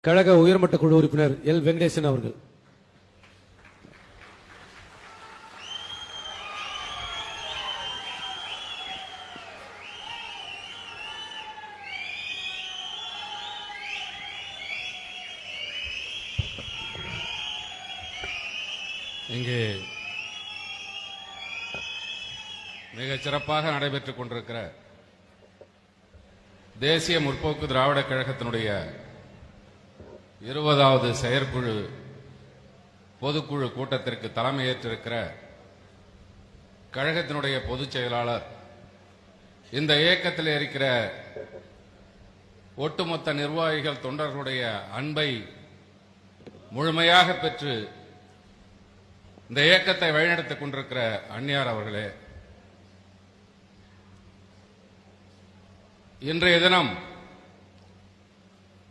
கழக உயர்மட்ட குழு உறுப்பினர் எல் வெங்கடேசன் அவர்கள். இங்கு மிகச் சிறப்பாக நடைபெற்றுக் கொண்டிருக்கிற தேசிய முற்போக்கு திராவிட கழகத்தினுடைய 20வது செயற்குழு பொதுக்குழு கூட்டத்திற்கு தலைமையேற்றிருக்கிற கழகத்தினுடைய பொதுச் செயலாளர், இந்த இயக்கத்தில் இருக்கிற ஒட்டுமொத்த நிர்வாகிகள் தொண்டர்களுடைய அன்பை முழுமையாக பெற்று இந்த இயக்கத்தை வழிநடத்திக் கொண்டிருக்கிற அந்நியார் அவர்களே, இன்றைய தினம்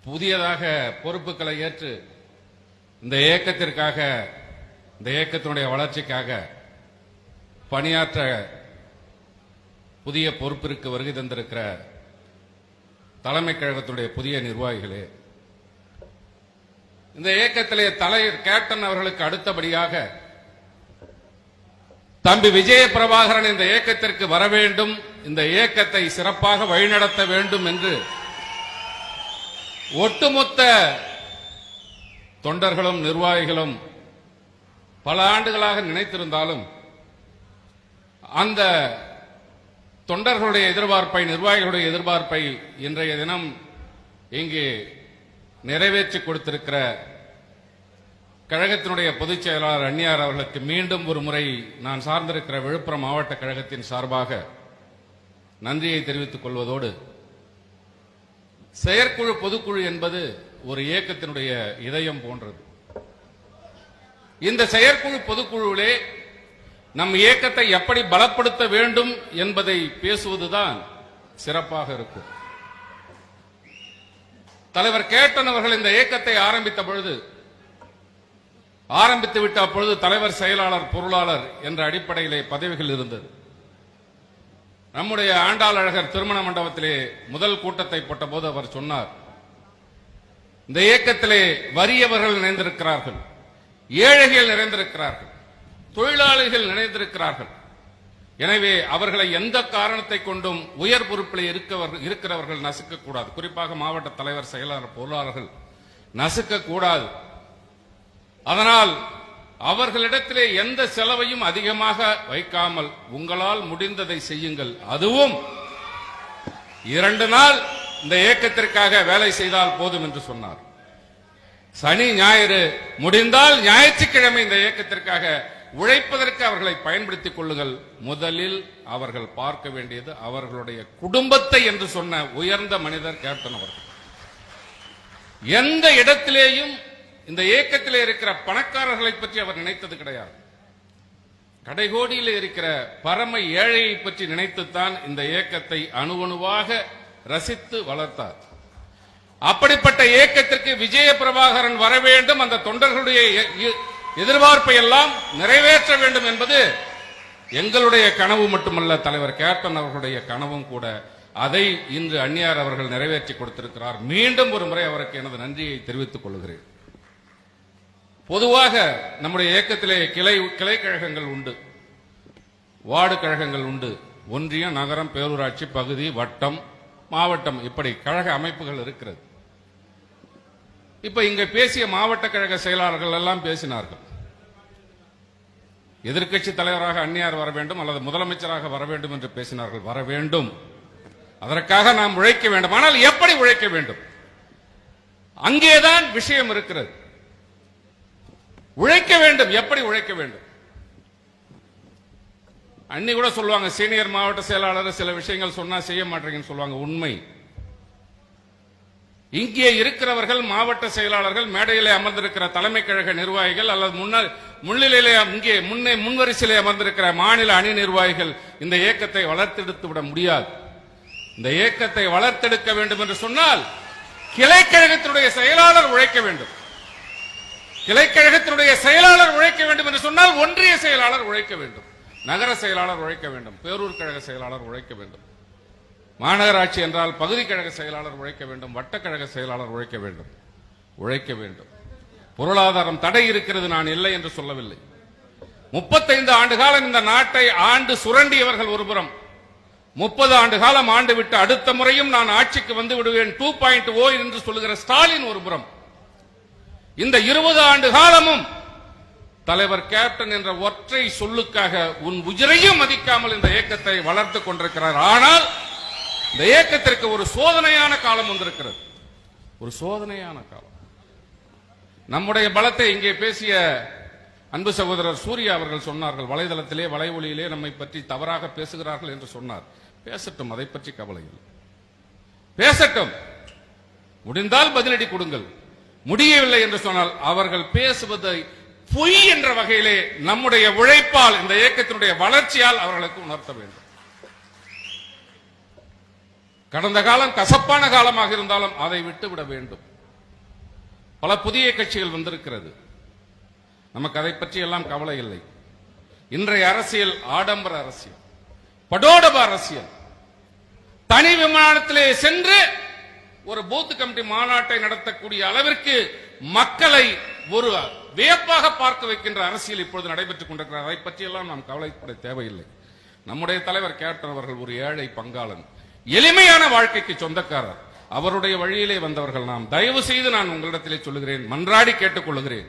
புதியதாக பொறுப்புகளை ஏற்று இந்த இயக்கத்திற்காக, இந்த இயக்கத்தினுடைய வளர்ச்சிக்காக பணியாற்ற புதிய பொறுப்பிற்கு வருகை தந்திருக்கிற தலைமை கழகத்தினுடைய புதிய நிர்வாகிகளே, இந்த இயக்கத்திலே தலைவர் கேப்டன் அவர்களுக்கு அடுத்தபடியாக தம்பி விஜய பிரபாகரன் இந்த இயக்கத்திற்கு வர வேண்டும், இந்த இயக்கத்தை சிறப்பாக வழிநடத்த வேண்டும் என்று ஒட்டுமொத்த தொண்டர்களும் நிர்வாகிகளும் பல ஆண்டுகளாக நினைத்திருந்தாலும் அந்த தொண்டர்களுடைய எதிர்பார்ப்பை, நிர்வாகிகளுடைய எதிர்பார்ப்பை இன்றைய தினம் இங்கு நிறைவேற்றி கொடுத்திருக்கிற கழகத்தினுடைய பொதுச் செயலாளர் அந்நியார் அவர்களுக்கு மீண்டும் ஒரு முறை நான் சார்ந்திருக்கிற விழுப்புரம் மாவட்ட கழகத்தின் சார்பாக நன்றியை தெரிவித்துக் கொள்வதோடு, செயற்குழு பொதுக்குழு என்பது ஒரு இயக்கத்தினுடைய இதயம் போன்றது. இந்த செயற்குழு பொதுக்குழுவிலே நம் இயக்கத்தை எப்படி பலப்படுத்த வேண்டும் என்பதை பேசுவதுதான் சிறப்பாக இருக்கும். தலைவர் கேப்டன் அவர்கள் இந்த இயக்கத்தை ஆரம்பித்துவிட்ட அப்பொழுது தலைவர், செயலாளர், பொருளாளர் என்ற அடிப்படையிலே பதவிகள் இருந்தது. நம்முடைய ஆண்டாள் அழகர் திருமண மண்டபத்திலே முதல் கூட்டத்தை போட்டபோது அவர் சொன்னார், இந்த இயக்கத்திலே வறியவர்கள் நிறைந்திருக்கிறார்கள், ஏழைகள் நிறைந்திருக்கிறார்கள், தொழிலாளிகள் நிறைந்திருக்கிறார்கள். எனவே அவர்களை எந்த காரணத்தை கொண்டும் உயர் பொறுப்பில் இருக்கிறவர்கள் நசுக்கக்கூடாது. குறிப்பாக மாவட்ட தலைவர், செயலாளர், பொருளாளர்கள் நசுக்கக்கூடாது. அதனால் அவர்களிடத்திலே எந்த செலவையும் அதிகமாக வைக்காமல் உங்களால் முடிந்ததை செய்யுங்கள், அதுவும் 2 நாள் இந்த இயக்கத்திற்காக வேலை செய்தால் போதும் என்று சொன்னார். சனி ஞாயிறு முடிந்தால் ஞாயிற்றுக்கிழமை இந்த இயக்கத்திற்காக உழைப்பதற்கு அவர்களை பயன்படுத்திக் கொள்ளுங்கள். முதலில் அவர்கள் பார்க்க வேண்டியது அவர்களுடைய குடும்பத்தை என்று சொன்ன உயர்ந்த மனிதர் கேப்டன் அவர்கள். எந்த இடத்திலேயும் இந்த இயக்கத்திலே இருக்கிற பணக்காரர்களை பற்றி அவர் நினைத்தது கிடையாது. கடைகோடியில் இருக்கிற பரம ஏழையை பற்றி நினைத்துத்தான் இந்த இயக்கத்தை அணுவணுவாக ரசித்து வளர்த்தார். அப்படிப்பட்ட இயக்கத்திற்கு விஜய பிரபாகரன் வர வேண்டும், அந்த தொண்டர்களுடைய எதிர்பார்ப்பை எல்லாம் நிறைவேற்ற வேண்டும் என்பது எங்களுடைய கனவு மட்டுமல்ல, தலைவர் கேப்டன் அவர்களுடைய கனவும் கூட. அதை இன்று அந்நியார் அவர்கள் நிறைவேற்றி கொடுத்திருக்கிறார். மீண்டும் ஒரு முறை அவருக்கு எனது நன்றியை தெரிவித்துக் கொள்கிறேன். பொதுவாக நம்முடைய இயக்கத்திலே கிளை கழகங்கள் உண்டு, வார்டு கழகங்கள் உண்டு, ஒன்றியம், நகரம், பேரூராட்சி, பகுதி, வட்டம், மாவட்டம், இப்படி கழக அமைப்புகள் இருக்கிறது. இப்ப இங்க பேசிய மாவட்ட கழக செயலாளர்கள் எல்லாம் பேசினார்கள், எதிர்க்கட்சி தலைவராக அந்நியார் வர வேண்டும் அல்லது முதலமைச்சராக வர வேண்டும் என்று பேசினார்கள். வர வேண்டும், அதற்காக நாம் உழைக்க வேண்டும். ஆனால் எப்படி உழைக்க வேண்டும்? அங்கேதான் விஷயம் இருக்கிறது. உழைக்க வேண்டும், எப்படி உழைக்க வேண்டும்? அன்னி கூட சொல்லுவாங்க, சீனியர் மாவட்ட செயலாளர் சில விஷயங்கள் சொன்னா செய்ய மாட்டீங்கன்னு சொல்லுவாங்க. உண்மை. இங்கே இருக்கிறவர்கள் மாவட்ட செயலாளர்கள், மேடையிலே அமர்ந்திருக்கிற தலைமை கழக நிர்வாகிகள் அல்லது முன்னிலையிலே இங்கே முன்வரிசையிலே அமர்ந்திருக்கிற மாநில அணி நிர்வாகிகள் இந்த இயக்கத்தை வளர்த்தெடுத்து விட முடியாது. இந்த இயக்கத்தை வளர்த்தெடுக்க வேண்டும் என்று சொன்னால் கிளைக்கழகத்தினுடைய செயலாளர் உழைக்க வேண்டும். கிளைக்கழகத்தினுடைய செயலாளர் உழைக்க வேண்டும் என்று சொன்னால் ஒன்றிய செயலாளர் உழைக்க வேண்டும், நகர செயலாளர் உழைக்க வேண்டும், பேரூர் கழக செயலாளர் உழைக்க வேண்டும், மாநகராட்சி என்றால் பகுதி கழக செயலாளர் உழைக்க வேண்டும், வட்டக்கழக செயலாளர் உழைக்க வேண்டும். உழைக்க வேண்டும். பொருளாதாரம் தடை இருக்கிறது, நான் இல்லை என்று சொல்லவில்லை. 35 ஆண்டு காலம் இந்த நாட்டை ஆண்டு சுரண்டியவர்கள் ஒருபுறம், 30 ஆண்டு காலம் ஆண்டு விட்டு அடுத்த முறையும் நான் ஆட்சிக்கு வந்து விடுவேன் 2.0 என்று சொல்லுகிற ஸ்டாலின் ஒருபுறம், இந்த 20 ஆண்டு காலமும் தலைவர் கேப்டன் என்ற ஒற்றை சொல்லுக்காக உன் உயிரையும் மதிக்காமல் இந்த இயக்கத்தை வளர்த்துக் கொண்டிருக்கிறார். ஆனால் இந்த இயக்கத்திற்கு ஒரு சோதனையான காலம் வந்திருக்கிறது, ஒரு சோதனையான காலம். நம்முடைய பலத்தை இங்கே பேசிய அன்பு சகோதரர் சூர்யா அவர்கள் சொன்னார்கள், வலைதளத்திலே வலைவொலியிலே நம்மை பற்றி தவறாக பேசுகிறார்கள் என்று சொன்னார். பேசட்டும், அதை பற்றி கவலை இல்லை, பேசட்டும். முடிந்தால் பதிலடி கொடுங்கள், முடியவில்லை என்று சொன்னால் அவர்கள் பேசுவதை பொய் என்ற வகையிலே நம்முடைய உழைப்பால் இந்த இயக்கத்தினுடைய வளர்ச்சியால் அவர்களுக்கு உணர்த்த வேண்டும். கடந்த காலம் கசப்பான காலமாக இருந்தாலும் அதை விட்டுவிட வேண்டும். பல புதிய கட்சிகள் வந்திருக்கிறது, நமக்கு அதை பற்றி எல்லாம் கவலை இல்லை. இன்றைய அரசியல் ஆடம்பர அரசியல், படோடப அரசியல். தனி விமானத்திலே சென்று ஒரு பூத் கமிட்டி மாநாட்டை நடத்தக்கூடிய அளவிற்கு மக்களை ஒரு வியப்பாக பார்க்க வைக்கின்ற அரசியல் இப்பொழுது நடைபெற்றுக் கொண்டிருக்கிறார். அதை பற்றி எல்லாம் நாம் கவலைப்பட தேவையில்லை. நம்முடைய தலைவர் கேப்டன் அவர்கள் ஒரு ஏழை பங்காளன், எளிமையான வாழ்க்கைக்கு சொந்தக்காரர். அவருடைய வழியிலே வந்தவர்கள் நாம். தயவு செய்து நான் உங்களிடத்திலே சொல்லுகிறேன், மன்றாடி கேட்டுக் கொள்ளுகிறேன்,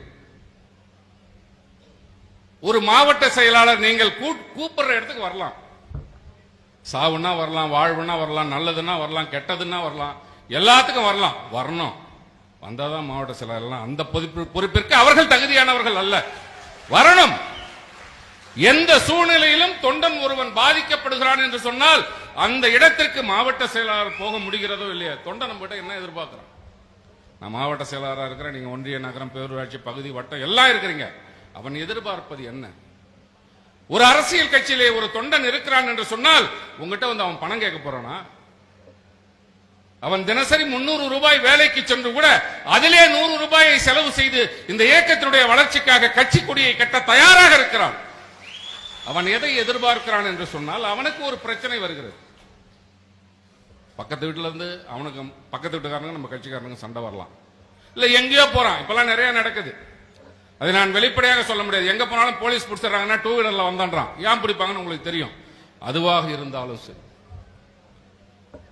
ஒரு மாவட்ட செயலாளர் நீங்கள் கூப்பிடுற இடத்துக்கு வரலாம். சாவுன்னா வரலாம், வாழ்வுன்னா வரலாம், நல்லதுன்னா வரலாம், கெட்டதுன்னா வரலாம், எல்லாத்துக்கும் வரலாம். வரணும், வந்தாதான் மாவட்ட செயலாளர். அந்த பொறுப்பிற்கு அவர்கள் தகுதியானவர்கள் அல்ல, வரணும். எந்த சூழ்நிலையிலும் தொண்டன் ஒருவன் பாதிக்கப்படுகிறான் என்று சொன்னால் அந்த இடத்திற்கு மாவட்ட செயலாளர் போக முடிகிறதோ இல்லையா? தொண்டன் நம்ம கிட்ட என்ன எதிர்பார்க்கிறான்? நான் மாவட்ட செயலாளராக இருக்கிறேன், நீங்க ஒன்றிய, நகரம், பேரூராட்சி, பகுதி, வட்டம் எல்லாம் இருக்கிறீங்க. அவன் எதிர்பார்ப்பது என்ன? ஒரு அரசியல் கட்சியிலே ஒரு தொண்டன் இருக்கிறான் என்று சொன்னால் உங்ககிட்ட வந்து அவன் பணம் கேட்க போறானா? அவன் தினசரி 300 ரூபாய் வேலைக்கு சென்று கூட அதிலே 100 ரூபாயை செலவு செய்து இந்த இயக்கத்தினுடைய வளர்ச்சிக்காக கட்சி கொடியை கட்ட தயாராக இருக்கிறான். அவன் எதை எதிர்பார்க்கிறான் என்று சொன்னால் அவனுக்கு ஒரு பிரச்சனை வருகிறது. பக்கத்து வீட்டுல இருந்து அவனுக்கு பக்கத்து வீட்டுக்காரங்க நம்ம கட்சிக்காரங்க சண்டை வரலாம், இல்ல எங்கேயோ போறான். இப்பெல்லாம் நிறைய நடக்குது, அதை நான் வெளிப்படையாக சொல்ல முடியாது. எங்க போனாலும் போலீஸ் பிடிச்சிடறாங்கன்னா 2 வீலர்ல வந்தான்றான். ஏன் பிடிப்பாங்கன்னு உங்களுக்கு தெரியும். அதுவாக இருந்தாலும் சரி,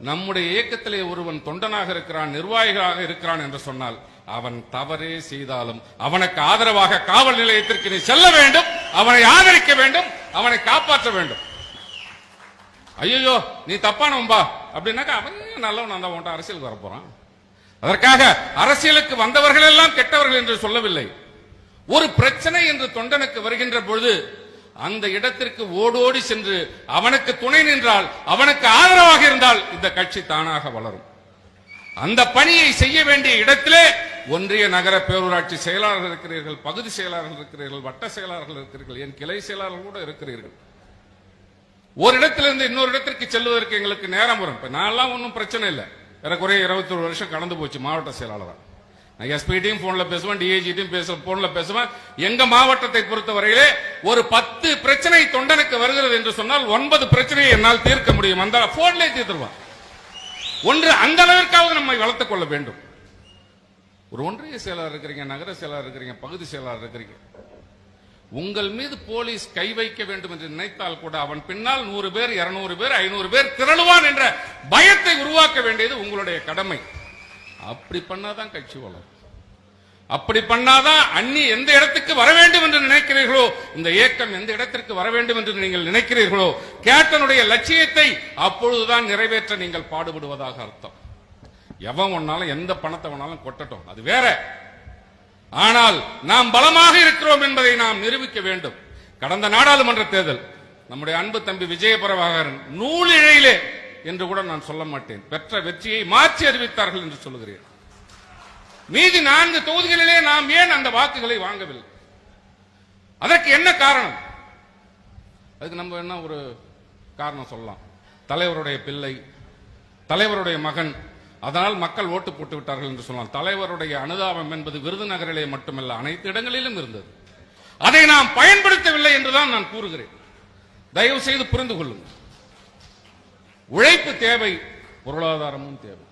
நம்முடைய இயக்கத்திலே ஒருவன் தொண்டனாக இருக்கிறான், நிர்வாகிகளாக இருக்கிறான் என்று சொன்னால் அவன் தவறே செய்தாலும் அவனுக்கு ஆதரவாக காவல் நிலையத்திற்கு நீ செல்ல வேண்டும், அவனை ஆதரிக்க வேண்டும், அவனை காப்பாற்ற வேண்டும். ஐயோ நீ தப்பானவன்பா அப்படின்னாக்கா அவன் நல்லவன் அந்த உன்ட்ட அரசியலுக்கு வரப்போறான். அதற்காக அரசியலுக்கு வந்தவர்கள் எல்லாம் கெட்டவர்கள் என்று சொல்லவில்லை. ஒரு பிரச்சனை என்று தொண்டனுக்கு வருகின்ற பொழுது அந்த இடத்திற்கு ஓடோடி சென்று அவனுக்கு துணை நின்றால், அவனுக்கு ஆதரவாக இருந்தால் இந்த கட்சி தானாக வளரும். அந்த பணியை செய்ய வேண்டிய இடத்திலே ஒன்றிய, நகர, பேரூராட்சி செயலாளர்கள் இருக்கிறீர்கள், பகுதி செயலாளர்கள் இருக்கிறீர்கள், வட்ட செயலாளர்கள் இருக்கிறீர்கள், என் கிளை செயலாளர்கள் கூட இருக்கிறீர்கள். ஒரு இடத்திலிருந்து இன்னொரு இடத்திற்கு செல்வதற்கு எங்களுக்கு நேரம் வரும். இப்ப நான்லாம் ஒன்றும் பிரச்சனை இல்லை, ஏறக்குறைய 21 வருஷம் கடந்து போச்சு மாவட்ட செயலாளர். நான் எஸ்பிட்டையும் போன்ல பேசுவேன், டிஐஜிட்டையும் போன்ல பேசுவேன். எங்க மாவட்டத்தை பொறுத்தவரையிலே ஒரு 10 பிரச்சனை தொண்டனுக்கு வருகிறது என்று சொன்னால் 9 பிரச்சனையை என்னால் தீர்க்க முடியும். அந்த போன்ல தீர்த்துருவான். ஒன்று, அந்த அளவிற்காவது நம்மை வளர்த்துக் கொள்ள வேண்டும். ஒரு ஒன்றிய செயலாளர் இருக்கிறீங்க, நகர செயலாளர் இருக்கிறீங்க, பகுதி செயலாளர் இருக்கிறீங்க, உங்கள் மீது போலீஸ் கை வைக்க வேண்டும் என்று நினைத்தால் கூட அவன் பின்னால் 100 பேர், 200 பேர், 500 பேர் திரளுவான் என்ற பயத்தை உருவாக்க வேண்டியது உங்களுடைய கடமை. அப்படி பண்ணாதான் கட்சி வளரும். அப்படி பண்ணாதான் அண்ணி எந்த இடத்துக்கு வர வேண்டும் என்று நினைக்கிறீர்களோ, இந்த இயக்கம் எந்த இடத்திற்கு வர வேண்டும் என்று நீங்கள் நினைக்கிறீர்களோ, கேப்டனுடைய லட்சியத்தை அப்பொழுதுதான் நிறைவேற்ற நீங்கள் பாடுபடுவதாக அர்த்தம். எவன் ஒன்னாலும் எந்த பணத்தை வேணாலும் கொட்டட்டும், அது வேற. ஆனால் நாம் பலமாக இருக்கிறோம் என்பதை நாம் நிரூபிக்க வேண்டும். கடந்த நாடாளுமன்ற தேர்தல் நம்முடைய அன்பு தம்பி விஜயபிரபாகரன் நூலிழையிலே என்று கூட நான் சொல்ல மாட்டேன், பெற்ற வெற்றியை மாற்றி அறிவித்தார்கள் என்று சொல்லுகிறேன். மீதி 4 தொகுதிகளிலே நாம் ஏன் அந்த வாக்குகளை வாங்கவில்லை? அதற்கு என்ன காரணம்? அதுக்கு நம்ம என்ன ஒரு காரணம் சொல்லலாம். தலைவருடைய பிள்ளை, தலைவருடைய மகன், அதனால் மக்கள் ஓட்டு போட்டு விட்டார்கள் என்று சொல்லலாம். தலைவருடைய அனுதாபம் என்பது விருதுநகரிலே மட்டுமல்ல, அனைத்து இடங்களிலும் இருந்தது. அதை நாம் பயன்படுத்தவில்லை என்றுதான் நான் கூறுகிறேன். தயவு செய்து புரிந்து கொள்ளுங்கள். உழைப்பு தேவை, பொருளாதாரமும் தேவை.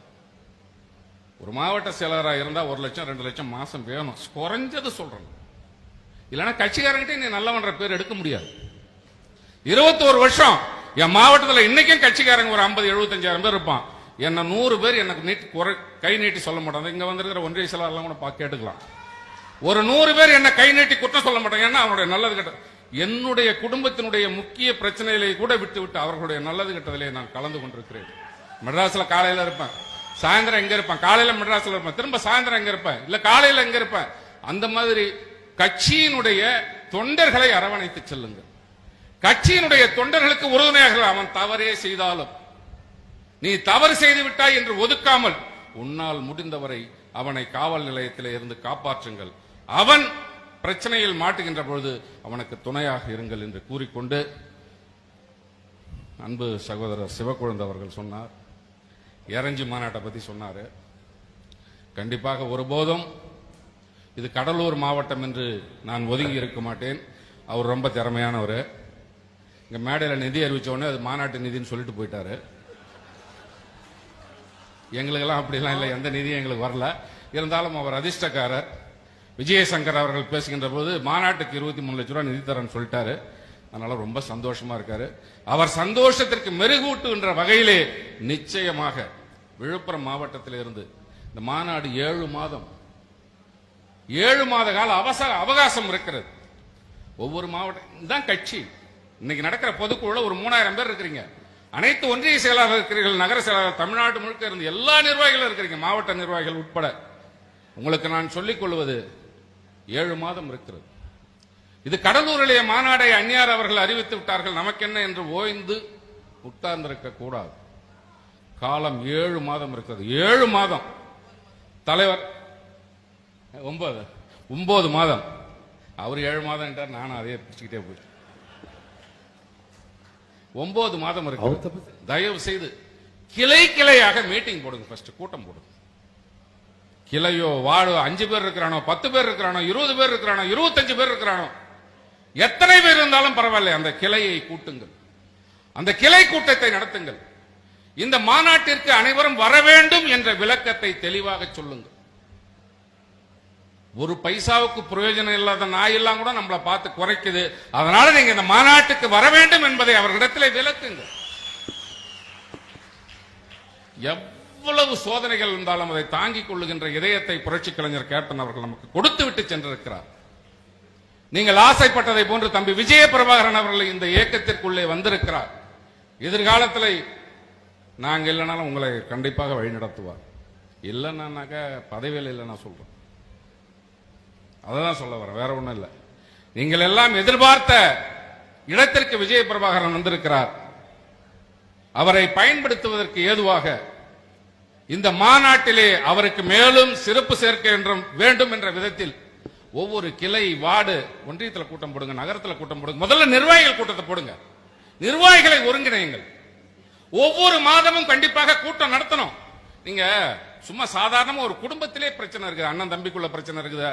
ஒரு மாவட்ட செயலராக இருந்தா 1 லட்சம் 2 லட்சம் மாசம் வேணும், குறைஞ்சது சொல்றேன். இல்லைன்னா கட்சிக்காரங்கிட்ட நீ நல்லவன்ற பேர் எடுக்க முடியாது. 21 வருஷம் என் மாவட்டத்தில் இன்னைக்கும் கட்சிக்காரங்க ஒரு 50-75,000 பேர் இருப்பான். என்ன 100 பேர் எனக்கு கை நீட்டி சொல்ல மாட்டாங்க. இங்க வந்திருக்கிற ஒன்றிய செயலாளர்லாம் கூட கேட்டுக்கலாம். ஒரு 100 பேர் என்ன கை நீட்டி குற்றம் சொல்ல மாட்டாங்க. ஏன்னா அவனுடைய நல்லது கெட்ட என்னுடைய குடும்பத்தினுடைய முக்கிய பிரச்சனைகளை கூட விட்டு அவர்களுடைய நல்லது கெட்டதிலே நான் கலந்து கொண்டிருக்கிறேன். மெட்ராஸ்ல காலையில இருப்பேன், சாயந்தரம் எங்க இருப்பேன், காலையில மெட்ராஸ்ல இருப்பேன், திரும்ப சாயந்தரம் எங்க இருப்பேன், இல்ல காலையில எங்க இருப்பேன். அந்த மாதிரி கட்சியினுடைய தொண்டர்களை அரவணைத்து செல்லுங்கள். கட்சியினுடைய தொண்டர்களுக்கு உறுதுணையாக அவன் தவறே செய்தாலும் நீ தவறு செய்து விட்டாய் என்று ஒதுக்காமல் உன்னால் முடிந்தவரை அவனை காவல் நிலையத்தில் இருந்து காப்பாற்றுங்கள். அவன் பிரச்சனையில் மாட்டுகின்ற பொழுது அவனுக்கு துணையாக இருங்கள் என்று கூறிக்கொண்டு அன்பு சகோதரர் சிவக்குழந்தை அவர்கள் சொன்னார், எரஞ்சி மாநாட்டை பத்தி சொன்னாரு. கண்டிப்பாக ஒருபோதும் இது கடலூர் மாவட்டம் என்று நான் ஒதுங்கி இருக்க மாட்டேன். அவர் ரொம்ப திறமையானவர். இங்க மேடையில் நிதி அறிவிச்ச உடனே அது மாநாட்டு நிதின்னு சொல்லிட்டு போயிட்டாரு. எங்களுக்கெல்லாம் அப்படிலாம் இல்லை, எந்த நிதியும் எங்களுக்கு வரல. இருந்தாலும் அவர் அதிர்ஷ்டக்காரர். விஜயசங்கர் அவர்கள் பேசுகின்ற போது மாநாட்டுக்கு 23 லட்சம் ரூபாய் நிதி தரேன்னு சொல்லிட்டாரு. அதனால ரொம்ப சந்தோஷமா இருக்காரு. அவர் சந்தோஷத்திற்கு மெருகூட்டுகின்ற வகையிலே நிச்சயமாக விழுப்புரம் மாவட்டத்தில் இருந்து இந்த மாநாடு 7 மாத கால அவகாசம் இருக்கிறது. ஒவ்வொரு மாவட்டம் தான் கட்சி. இன்னைக்கு நடக்கிற பொதுக்குழுல ஒரு 3000 பேர் இருக்கிறீங்க. அனைத்து ஒன்றிய செயலாளர் இருக்கிறீர்கள், நகர செயலாளர், தமிழ்நாடு முழுக்க இருந்து எல்லா நிர்வாகிகளும் இருக்கிறீங்க, மாவட்ட நிர்வாகிகள் உட்பட. உங்களுக்கு நான் சொல்லிக் கொள்வது 7 மாதம் இருக்கிறது. இது கடலூரிலேயே மாநாடை அந்நியார் அவர்கள் அறிவித்து விட்டார்கள், நமக்கு என்ன என்று ஓய்ந்து உட்கார்ந்திருக்க கூடாது. காலம் 7 மாதம் இருக்கிறது. 7 மாதம் தலைவர் 9 மாதம். அவர் 7 மாதம் என்றார், நானும் அதே பிடிச்சுக்கிட்டே போய் 9 மாதம் இருக்கு. தயவு செய்து கிளையாக மீட்டிங் போடுங்க. ஃபர்ஸ்ட் கூட்டம் போடுங்க. கிளையோ வாடோ 5 பேர் இருக்கிறானோ, 10 பேர் இருக்கிறானோ, 20 பேர் இருக்கிறானோ, 25 பேர் இருக்கிறானோ, எத்தனை பேர் இருந்தாலும் பரவாயில்லை, அந்த கிளையை கூட்டுங்கள். அந்த கிளை கூட்டத்தை நடத்துங்கள். இந்த மாநாட்டிற்கு அனைவரும் வர வேண்டும் என்ற விளக்கத்தை தெளிவாக சொல்லுங்கள். ஒரு பைசாவுக்கு பிரயோஜனம் இல்லாத நாய் எல்லாம் கூட நம்மளை பார்த்து குறைக்குது. அதனால நீங்க இந்த மாநாட்டுக்கு வர வேண்டும் என்பதை அவர்களிடத்தில் விளக்குங்கள். எவ்வளவு சோதனைகள் இருந்தாலும் அதை தாங்கிக் கொள்ளுகின்ற இதயத்தை புரட்சி கலைஞர் கேப்டன் அவர்கள் நமக்கு கொடுத்து விட்டு சென்றிருக்கிறார். நீங்கள் ஆசைப்பட்டதை போன்று தம்பி விஜய பிரபாகரன் அவர்கள் இந்த இயக்கத்திற்குள்ளே வந்திருக்கிறார். எதிர்காலத்தில் நாங்க இல்லைனாலும் உங்களை கண்டிப்பாக வழிநடத்துவார். இல்லைன்னாக்க பதவியில் இல்லை நான் சொல்றேன். அதான் சொல்ல வர, வேற ஒண்ணும் இல்லை. நீங்கள் எல்லாம் எதிர்பார்த்த இடத்திற்கு விஜய பிரபாகரன் வந்திருக்கிறார். அவரை பயன்படுத்துவதற்கு ஏதுவாக இந்த மாநாட்டிலே அவருக்கு மேலும் சிறப்பு சேர்க்க வேண்டும் என்ற விதத்தில் ஒவ்வொரு கிளை, வார்டு, ஒன்றியத்தில் கூட்டம் போடுங்க, நகரத்தில் கூட்டம் போடுங்க. முதல்ல நிர்வாகிகள் கூட்டத்தை போடுங்க. நிர்வாகிகளை ஒருங்கிணையுங்கள். ஒவ்வொரு மாதமும் கண்டிப்பாக கூட்டம் நடத்தணும். நீங்க சும்மா சாதாரணமா ஒரு குடும்பத்திலே பிரச்சனை இருக்குது, அண்ணன் தம்பிக்குள்ள பிரச்சனை இருக்குது,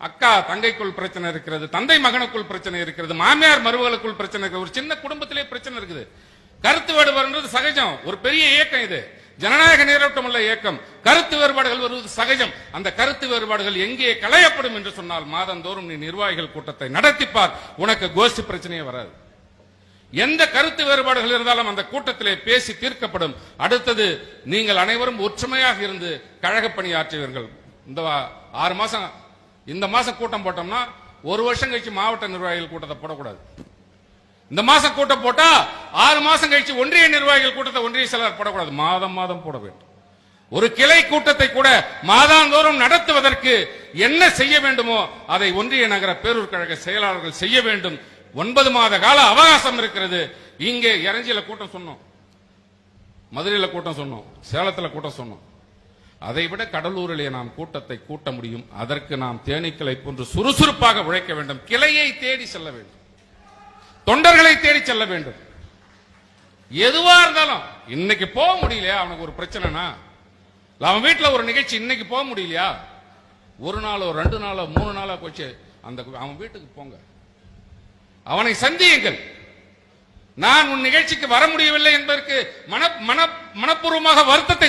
அக்கா தங்கைக்குள் பிரச்சனை இருக்கிறது, தந்தை மகனுக்குள் பிரச்சனை இருக்கிறது, மாமியார் மருமகளுக்குள் பிரச்சனை இருக்குது, ஒரு சின்ன குடும்பத்திலே பிரச்சனை இருக்குது. கருத்து வேறுபாடுன்றது சகஜம். ஒரு பெரிய இயக்கம் இது, ஜனநாயக நீரோட்டம் உள்ள இயக்கம். கருத்து வேறுபாடுகள் வருவது சகஜம். அந்த கருத்து வேறுபாடுகள் எங்கே களையப்படும் என்று சொன்னால் மாதந்தோறும் நீ நிர்வாகிகள் கூட்டத்தை நடத்திப்பார், உனக்கு கோஷ்டி பிரச்சனையே வராது. எந்த கருத்து வேறுபாடுகள் இருந்தாலும் அந்த கூட்டத்திலே பேசி தீர்க்கப்படும். அடுத்தது, நீங்கள் அனைவரும் ஒற்றுமையாக இருந்து கழக பணியாற்றுவீர்கள். இந்த 6 மாசம், இந்த மாசம் கூட்டம் போட்டோம்னா 1 வருஷம் கழிச்சு மாவட்ட நிர்வாகிகள் கூட்டத்தை போடக்கூடாது. இந்த மாசம் கூட்டம் போட்டா 6 மாசம் கழிச்சு ஒன்றிய நிர்வாகிகள் கூட்டத்தை ஒன்றிய செயலர் போடக்கூடாது, மாதம் மாதம் போட வேண்டும். ஒரு கிளை கூட்டத்தை கூட மாதாந்தோறும் நடத்துவதற்கு என்ன செய்ய வேண்டுமோ அதை ஒன்றிய நகர பேரூர் கழக செயலாளர்கள் செய்ய வேண்டும். 9 மாத கால அவகாசம் இருக்கிறது. இங்கே எரஞ்சியில கூட்டம் சொன்னோம், மதுரையில கூட்டம் சொன்னோம், சேலத்துல கூட்டம் சொன்னோம். அதை விட கடலூரிலே நாம் கூட்டத்தை கூட்ட முடியும். அதற்கு நாம் தேனீக்களை போன்று சுறுசுறுப்பாக உழைக்க வேண்டும். கிளையை தேடி செல்ல வேண்டும், தொண்டர்களை தேடி செல்ல வேண்டும். எதுவா இருந்தாலும் இன்னைக்கு போக முடியலையா, அவனுக்கு ஒரு பிரச்சனைனா, அவன் வீட்டில் ஒரு நிகழ்ச்சி இன்னைக்கு போக முடியலையா, 1 நாளோ 2 நாளோ 3 நாளோ போச்சு, அவன் வீட்டுக்கு போங்க, அவனை சந்தியுங்கள். நான் உன் நிகழ்ச்சிக்கு வர முடியவில்லை என்பதற்கு மனப்பூர்வமாக வருத்தத்தை